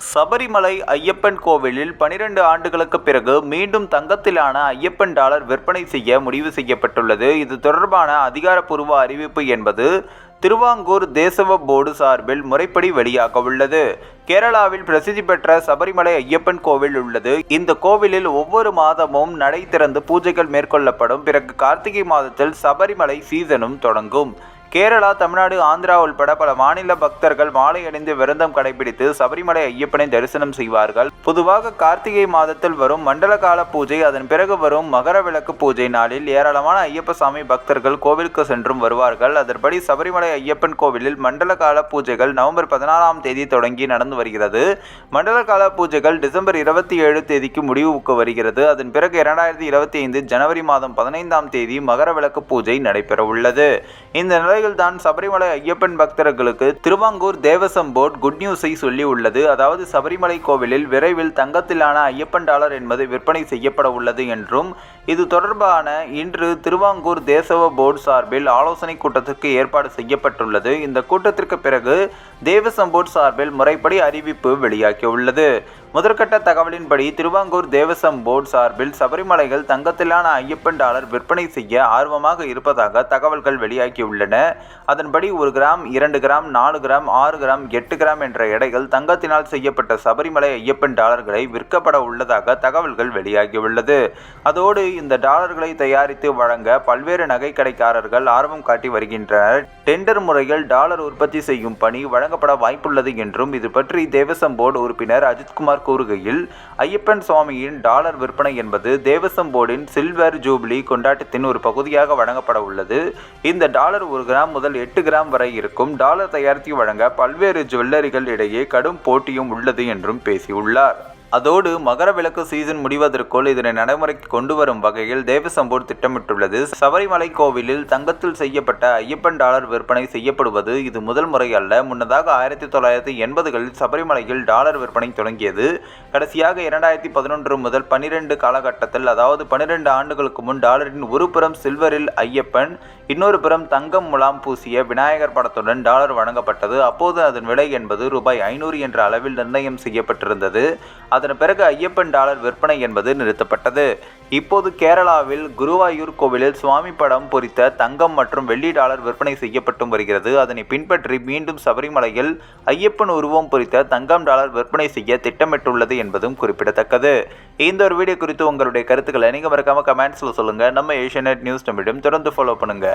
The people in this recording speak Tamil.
சபரிமலை ஐயப்பன் கோவிலில் 12 ஆண்டுகளுக்கு பிறகு மீண்டும் தங்கத்திலான ஐயப்பன் டாலர் விற்பனை செய்ய முடிவு செய்யப்பட்டுள்ளது. இது தொடர்பான அதிகாரப்பூர்வ அறிவிப்பு என்பது திருவாங்கூர் தேசவ போர்டு சார்பில் முறைப்படி வெளியாக உள்ளது. கேரளாவில் பிரசித்தி பெற்ற சபரிமலை ஐயப்பன் கோவில் உள்ளது. இந்த கோவிலில் ஒவ்வொரு மாதமும் நடை திறந்து பூஜைகள் மேற்கொள்ளப்படும். பிறகு கார்த்திகை மாதத்தில் சபரிமலை சீசனும் தொடங்கும். கேரளா, தமிழ்நாடு, ஆந்திரா உள்பட பல மாநில பக்தர்கள் மாலை அணிந்து விரதம் கடைபிடித்து சபரிமலை ஐயப்பனை தரிசனம் செய்வார்கள். பொதுவாக கார்த்திகை மாதத்தில் வரும் மண்டல கால பூஜை, அதன் பிறகு வரும் மகர விளக்கு பூஜை நாளில் ஏராளமான ஐயப்ப சாமி பக்தர்கள் கோவிலுக்கு சென்றும் வருவார்கள். அதன்படி சபரிமலை ஐயப்பன் கோவிலில் மண்டல கால பூஜைகள் நவம்பர் 16ஆம் தேதி தொடங்கி நடந்து வருகிறது. மண்டல கால பூஜைகள் டிசம்பர் 27 தேதிக்கு முடிவுக்கு வருகிறது. அதன் பிறகு 2025 ஜனவரி மாதம் 15ஆம் தேதி மகர விளக்கு பூஜை நடைபெற உள்ளது. இந்த தான் சபரிமலை ஐயப்பன் பக்தர்களுக்கு திருவாங்கூர் தேவசம் போர்டு குட் நியூஸை சொல்லி உள்ளது. அதாவது சபரிமலை கோவிலில் விரைவில் தங்கத்திலான ஐயப்பன் டாலர் என்பது விற்பனை செய்யப்பட உள்ளது என்றும், இது தொடர்பான இன்று திருவாங்கூர் தேசவ போர்டு சார்பில் ஆலோசனை கூட்டத்திற்கு ஏற்பாடு செய்யப்பட்டுள்ளது. இந்த கூட்டத்திற்கு பிறகு தேவசம் போர்டு சார்பில் முறைப்படி அறிவிப்பு வெளியாகியுள்ளது. முதற்கட்ட தகவலின்படி திருவாங்கூர் தேவசம் போர்டு சார்பில் சபரிமலைகள் தங்கத்திலான ஐயப்பன் டாலர் விற்பனை செய்ய ஆர்வமாக இருப்பதாக தகவல்கள் வெளியாகியுள்ளன. அதன்படி 1 gram, 2 gram, 4 gram, 6 gram, 8 gram என்ற எடைகள் தங்கத்தினால் செய்யப்பட்ட சபரிமலை ஐயப்பன் டாலர்களை விற்கப்பட உள்ளதாக தகவல்கள் வெளியாகியுள்ளது. அதோடு இந்த டாலர்களை தயாரித்து வழங்க பல்வேறு நகை கடைக்காரர்கள் ஆர்வம் காட்டி வருகின்றனர். டெண்டர் முறையில் டாலர் உற்பத்தி செய்யும் பணி வழங்கப்பட வாய்ப்புள்ளது என்றும் இது பற்றி தேவசம் போர்டு உறுப்பினர் அஜித்குமார் கூறுகையில், ஐயப்பன் சுவாமியின் டாலர் விற்பனை என்பது தேவசம் போர்டின் சில்வர் ஜூபிலி கொண்டாட்டத்தின் ஒரு பகுதியாக வழங்கப்பட உள்ளது. இந்த டாலர் 1 கிராம் முதல் 8 கிராம் வரை இருக்கும். டாலர் தயாரித்து வழங்க பல்வேறு ஜுவல்லரிகள் இடையே கடும் போட்டியும் உள்ளது என்றும் பேசியுள்ளார். அதோடு மகர விளக்கு சீசன் முடிவதற்குள் இதனை நடைமுறைக்கு கொண்டு வரும் வகையில் தேவசம் போர்டு திட்டமிட்டுள்ளது. சபரிமலை கோவிலில் தங்கத்தில் செய்யப்பட்ட ஐயப்பன் டாலர் விற்பனை செய்யப்படுவது இது முதல் முறை அல்ல. முன்னதாக 1980களில் சபரிமலையில் டாலர் விற்பனை தொடங்கியது. கடைசியாக 2011 முதல் 12 காலகட்டத்தில், அதாவது 12 ஆண்டுகளுக்கு முன் டாலரின் ஒரு புறம் சில்வரில் ஐயப்பன், இன்னொரு புறம் தங்கம் முலாம் பூசிய விநாயகர் படத்துடன் டாலர் வழங்கப்பட்டது. அப்போது அதன் விலை என்பது ரூபாய் 500 என்ற அளவில் நிர்ணயம் செய்யப்பட்டிருந்தது. அதன் பிறகு ஐயப்பன் டாலர் விற்பனை என்பது நிறுத்தப்பட்டது. இப்போது கேரளாவில் குருவாயூர் கோவிலில் சுவாமி படம் பொறித்த தங்கம் மற்றும் வெள்ளி டாலர் விற்பனை செய்யப்பட்டும் வருகிறது. அதனை பின்பற்றி மீண்டும் சபரிமலையில் ஐயப்பன் உருவம் பொறித்த தங்கம் டாலர் விற்பனை செய்ய திட்டமிட்டுள்ளது என்பதும் குறிப்பிடத்தக்கது. இந்த ஒரு வீடியோ குறித்து உங்களுடைய கருத்துக்களை நீங்க மறக்காம கமெண்ட்ஸ்ல சொல்லுங்க. நம்ம ஏஷியநெட் நியூஸ் தமிழும் தொடர்ந்து ஃபாலோ பண்ணுங்க.